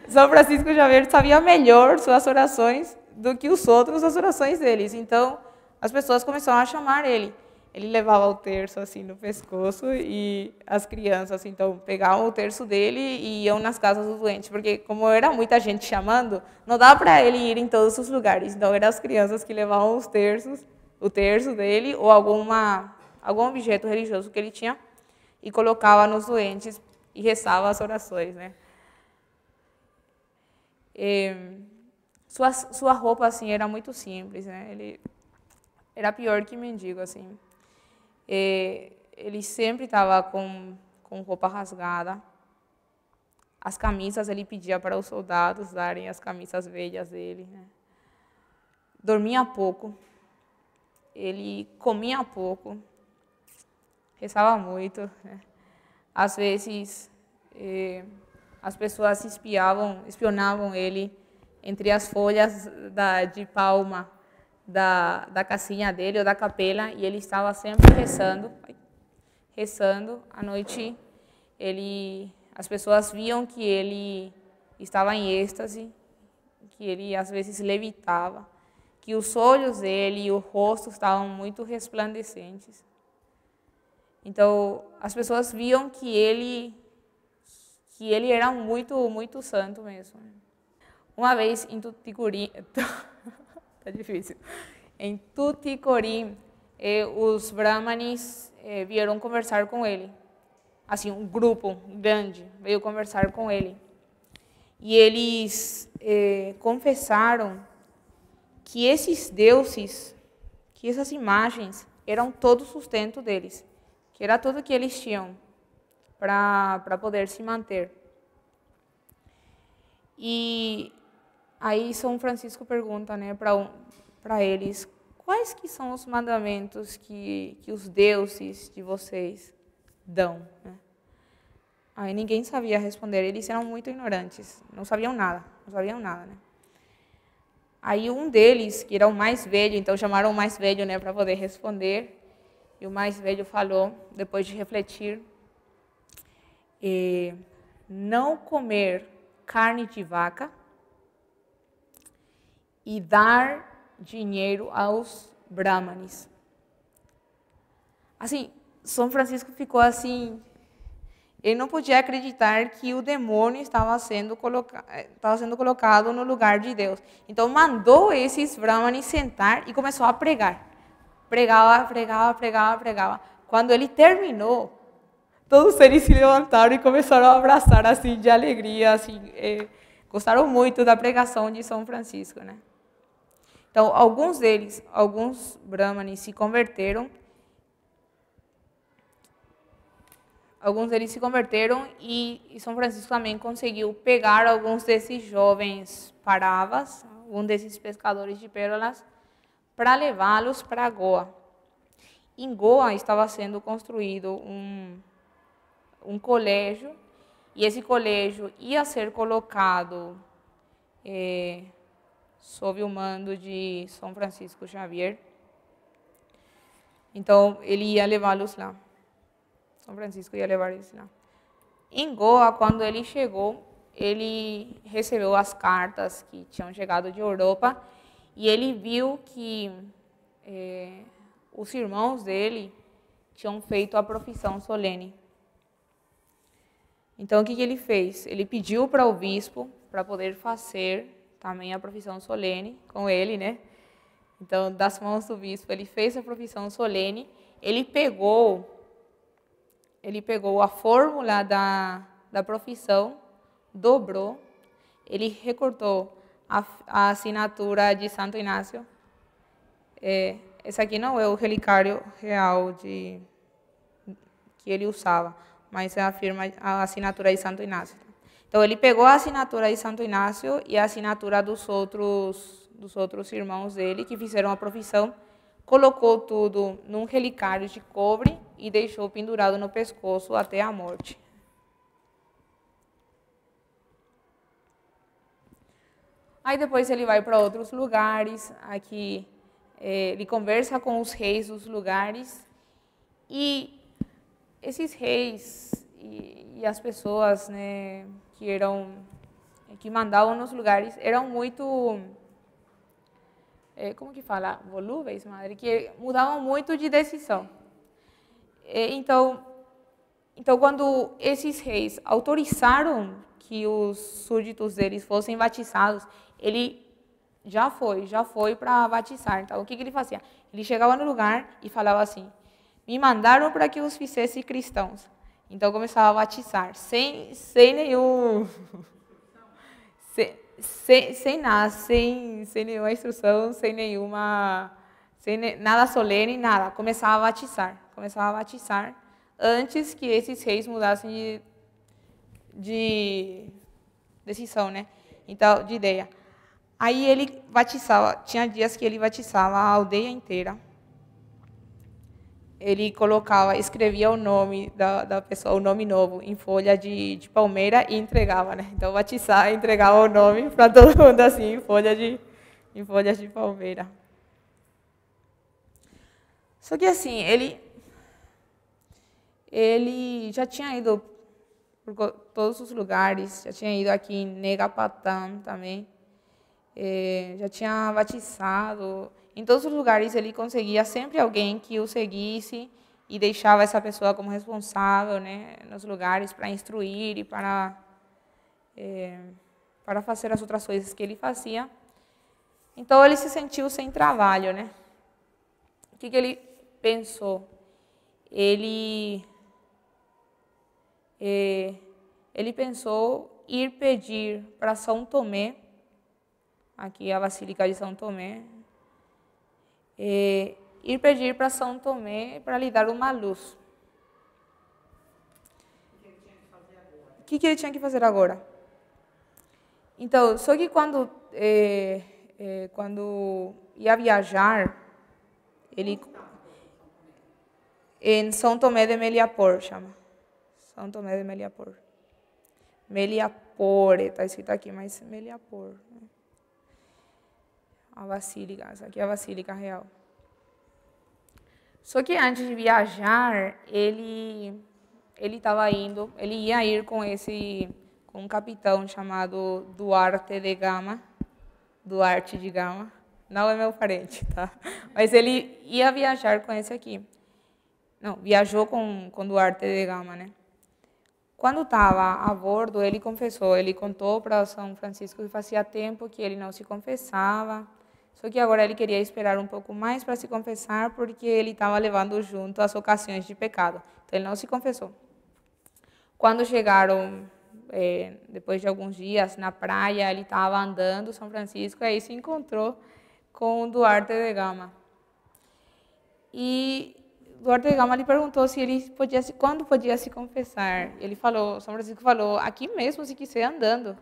São Francisco Xavier sabia melhor suas orações do que os outros as orações deles. Então, as pessoas começaram a chamar ele. Ele levava o terço assim no pescoço e as crianças então pegavam o terço dele e iam nas casas dos doentes, porque como era muita gente chamando, não dava para ele ir em todos os lugares. Então eram as crianças que levavam o terço dele ou algum objeto religioso que ele tinha e colocava nos doentes e rezava as orações, né? Sua roupa assim era muito simples, né? Ele era pior que mendigo, assim. Ele sempre estava com roupa rasgada. As camisas ele pedia para os soldados darem as camisas velhas dele, né? Dormia pouco. Ele comia pouco. Rezava muito, né? Às vezes as pessoas espionavam ele entre as folhas de palma da casinha dele ou da capela, e ele estava sempre rezando. À noite, as pessoas viam que ele estava em êxtase, que ele às vezes levitava, que os olhos dele e o rosto estavam muito resplandecentes. Então, as pessoas viam que ele era muito, muito santo mesmo. Uma vez em Tuticorin, tá difícil. Em Tuticorin, os brahmanes vieram conversar com ele. Assim, um grupo grande veio conversar com ele. E eles confessaram que esses deuses, que essas imagens, eram todo o sustento deles, que era tudo que eles tinham para poder se manter. E aí São Francisco pergunta, né, para eles: quais que são os mandamentos que os deuses de vocês dão, né? Aí ninguém sabia responder, eles eram muito ignorantes, não sabiam nada, né? Aí um deles, que era o mais velho, então chamaram o mais velho, né, para poder responder. E o mais velho falou, depois de refletir, não comer carne de vaca e dar dinheiro aos brahmanes. Assim, São Francisco ficou assim, ele não podia acreditar que o demônio estava sendo colocado no lugar de Deus. Então mandou esses brahmanes sentar e começou a pregar. Pregava. Quando ele terminou, todos eles se levantaram e começaram a abraçar assim de alegria, assim, gostaram muito da pregação de São Francisco, né? Então, alguns brahmanes se converteram. Alguns deles se converteram e São Francisco também conseguiu pegar alguns desses jovens paravas, um desses pescadores de pérolas, para levá-los para Goa. Em Goa estava sendo construído um colégio, e esse colégio ia ser colocado sob o mando de São Francisco Xavier. Então, ele ia levá-los lá. São Francisco ia levar eles lá. Em Goa, quando ele chegou, ele recebeu as cartas que tinham chegado de Europa e ele viu que os irmãos dele tinham feito a profissão solene. Então, o que ele fez? Ele pediu para o bispo para poder fazer também a profissão solene com ele, né? Então, das mãos do bispo, ele fez a profissão solene, ele pegou a fórmula da profissão, dobrou, ele recortou a assinatura de Santo Inácio. Esse aqui não é o relicário real que ele usava, mas é a assinatura de Santo Inácio. Então, ele pegou a assinatura de Santo Inácio e a assinatura dos outros irmãos dele, que fizeram a profissão, colocou tudo num relicário de cobre e deixou pendurado no pescoço até a morte. Aí depois ele vai para outros lugares, aqui ele conversa com os reis dos lugares, e esses reis e as pessoas, né, que mandavam nos lugares eram muito, como que fala, volúveis, madre, que mudavam muito de decisão. Então, quando esses reis autorizaram que os súditos deles fossem batizados, ele já foi para batizar. Então, o que ele fazia? Ele chegava no lugar e falava assim: me mandaram para que os fizesse cristãos. Então, começava a batizar, sem nenhum... sem nada, sem nenhuma instrução, nada solene, nada. Começava a batizar antes que esses reis mudassem de decisão, né? Então, de ideia. Aí ele batizava, tinha dias que ele batizava a aldeia inteira. Ele escrevia o nome da pessoa, o nome novo, em folha de palmeira e entregava, né? Então, batizava, entregava o nome para todo mundo assim, em folhas de palmeira. Só que assim, ele já tinha ido por todos os lugares, já tinha ido aqui em Negapatam também, já tinha batizado. Em todos os lugares ele conseguia sempre alguém que o seguisse e deixava essa pessoa como responsável, né, nos lugares para instruir e para fazer as outras coisas que ele fazia. Então ele se sentiu sem trabalho, né? O que ele pensou? Ele pensou ir pedir para São Tomé, aqui a Basílica de São Tomé, ir pedir para São Tomé para lhe dar uma luz. O que ele tinha que fazer agora? Então, só que quando ia viajar, ele em São Tomé de Meliapor, chama. São Tomé de Meliapor. Meliapore, está escrito aqui, mas Meliapor. Né? A Basílica, essa aqui é a Basílica Real. Só que antes de viajar, ele ia ir com um capitão chamado Duarte de Gama. Não é meu parente, tá? Mas ele ia viajar com esse aqui. Não, viajou com Duarte de Gama, né? Quando estava a bordo, ele contou para São Francisco que fazia tempo que ele não se confessava, só que agora ele queria esperar um pouco mais para se confessar, porque ele estava levando junto as ocasiões de pecado. Então, ele não se confessou. Quando chegaram, depois de alguns dias, na praia, ele estava andando, São Francisco, e aí se encontrou com Duarte de Gama. E Duarte de Gama lhe perguntou se quando podia se confessar. São Francisco falou, aqui mesmo, se quiser, andando.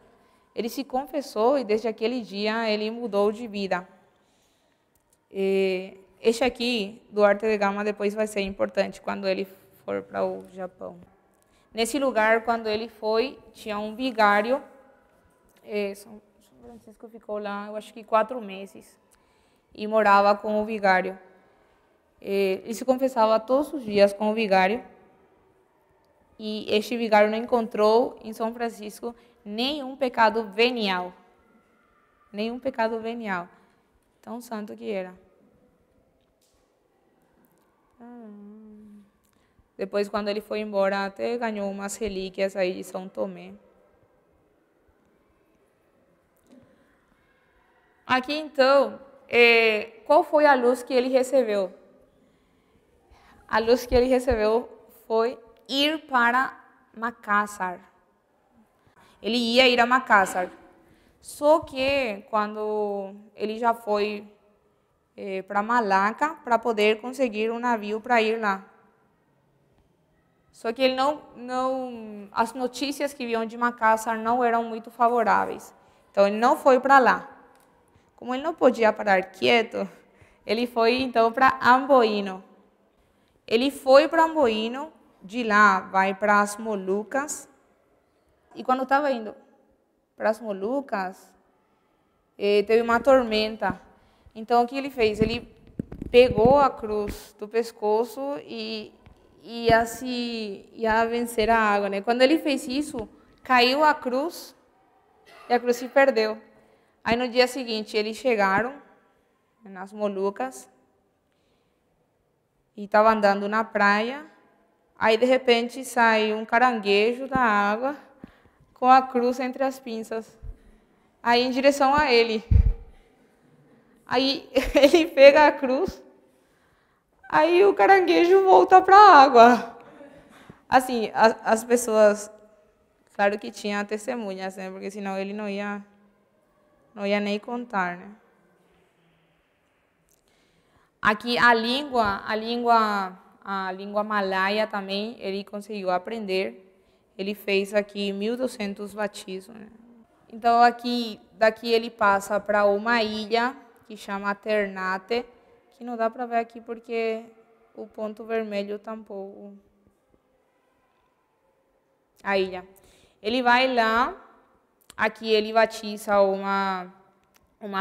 Ele se confessou e desde aquele dia ele mudou de vida. Este aqui, Duarte de Gama, depois vai ser importante quando ele for para o Japão. Nesse lugar, quando ele foi, tinha um vigário. São Francisco ficou lá, eu acho que 4 meses, e morava com o vigário. Ele se confessava todos os dias com o vigário, e este vigário não encontrou em São Francisco nenhum pecado venial. Nenhum pecado venial. Tão santo que era. Depois, quando ele foi embora, até ganhou umas relíquias aí de São Tomé. Aqui, então, qual foi a luz que ele recebeu? A luz que ele recebeu foi ir para Makassar. Ele ia ir a Makassar. Só que quando ele já foi para Malaca, para poder conseguir um navio para ir lá. Só que ele as notícias que vinham de Makassar não eram muito favoráveis. Então, ele não foi para lá. Como ele não podia parar quieto, ele foi, então, para Amboíno. Ele foi para Amboíno, de lá vai para as Molucas. E quando estava indo para as Molucas, teve uma tormenta. Então, o que ele fez? Ele pegou a cruz do pescoço e ia vencer a água, né? Quando ele fez isso, caiu a cruz e a cruz se perdeu. Aí, no dia seguinte, eles chegaram nas Molucas e estava andando na praia. Aí, de repente, sai um caranguejo da água com a cruz entre as pinças, aí em direção a ele. Aí ele pega a cruz, aí o caranguejo volta para a água. Assim, as pessoas, claro que tinha testemunhas, né? Porque senão ele não ia nem contar, né? Aqui a língua malaia também ele conseguiu aprender. Ele fez aqui 1.200 batismos. Né? Então, daqui ele passa para uma ilha que chama Ternate, que não dá para ver aqui porque o ponto vermelho tampou a ilha. Ele vai lá, aqui ele batiza uma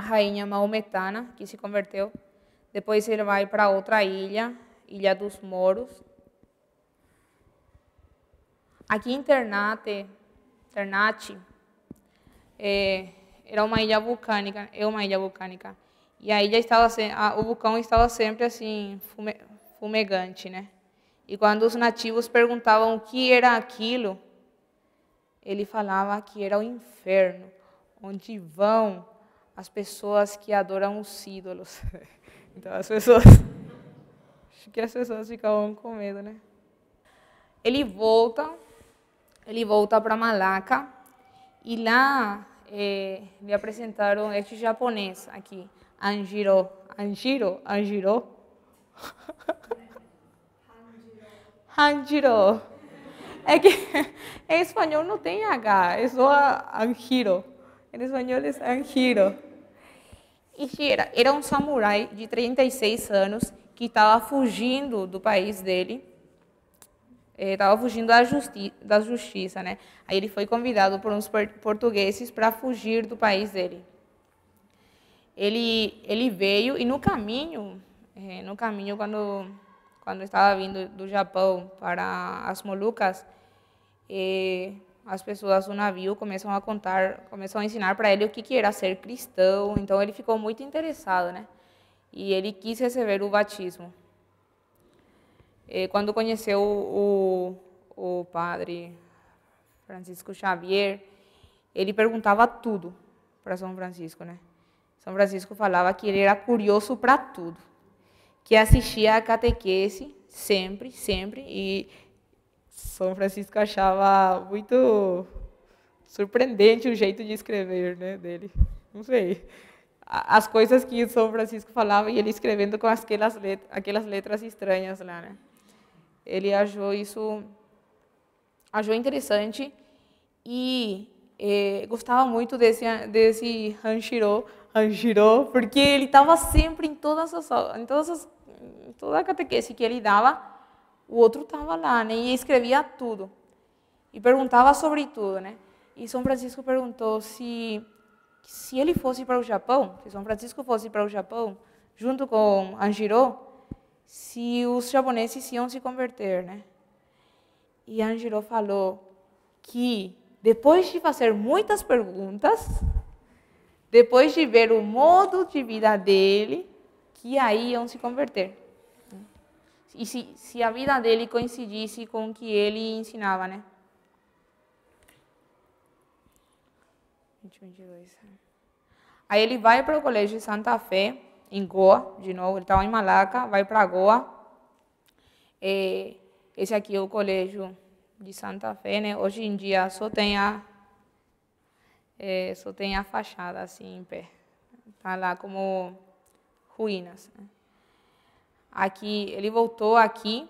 rainha maometana que se converteu. Depois ele vai para outra ilha, Ilha dos Moros. Aqui em Ternate era uma ilha vulcânica, E a ilha o vulcão estava sempre assim fumegante, né? E quando os nativos perguntavam o que era aquilo, ele falava que era o inferno, onde vão as pessoas que adoram os ídolos. Então acho que as pessoas ficavam com medo, né? Ele volta para Malaca e lá lhe apresentaram este japonês aqui, Anjiro. Anjiro. É que em espanhol não tem H, é só Anjiro. Em espanhol é Anjiro. E era um samurai de 36 anos que estava fugindo do país dele. estava fugindo da justiça, né? Aí ele foi convidado por uns portugueses para fugir do país dele. Ele veio e no caminho quando estava vindo do Japão para as Molucas, as pessoas do navio começam a ensinar para ele o que era ser cristão. Então ele ficou muito interessado, né? E ele quis receber o batismo. Quando conheceu o padre Francisco Xavier, ele perguntava tudo para São Francisco, né? São Francisco falava que ele era curioso para tudo, que assistia a catequese sempre, e São Francisco achava muito surpreendente o jeito de escrever, né, dele. Não sei. As coisas que São Francisco falava e ele escrevendo com aquelas letras estranhas lá, né? Ele achou interessante e gostava muito desse Hanshiro, porque ele estava sempre em toda a catequese que ele dava, o outro estava lá, né? E escrevia tudo e perguntava sobre tudo, né? E São Francisco perguntou se ele fosse para o Japão, se São Francisco fosse para o Japão, junto com Hanshiro, se os japoneses iam se converter, né? E Hanshiro falou que depois de fazer muitas perguntas, depois de ver o modo de vida dele, que aí iam se converter. E se a vida dele coincidisse com o que ele ensinava, né? 2022. Aí ele vai para o colégio de Santa Fé, em Goa, de novo. Ele estava em Malaca, vai para Goa. Esse aqui é o colégio de Santa Fé, né? Hoje em dia só tem a fachada assim em pé. Está lá como ruínas, né? Aqui, ele voltou aqui,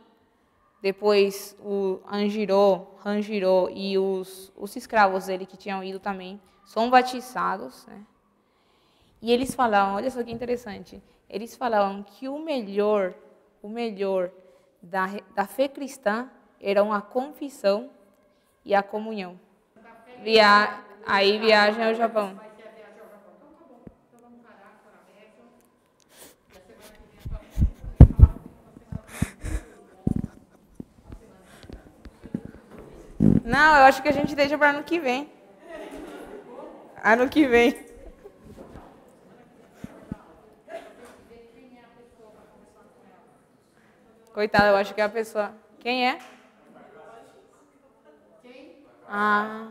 depois o Hanshiro e os escravos dele que tinham ido também são batizados, né? E eles falavam, olha só que interessante, eles falavam que o melhor da fé cristã era a confissão e a comunhão. Aí viagem ao Japão. Não, eu acho que a gente deixa para ano que vem. Ano que vem. Coitada, eu acho que é a pessoa. Quem é? Ah,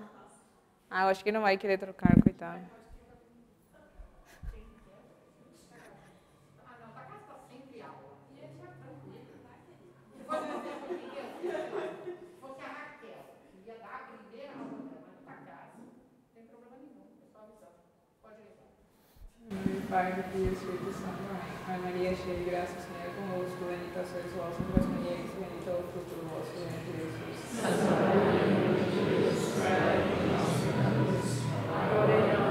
eu acho que não vai querer trocar, coitado. Pai, do Filho e do Espírito Santo. Amém. Maria, cheia de graça, o Senhor é convosco. Bendita sois vós entre as mulheres, e bendito é o fruto do vosso ventre, Jesus. Santa Maria, Mãe de Deus, rogai por nós, pecadores, agora e na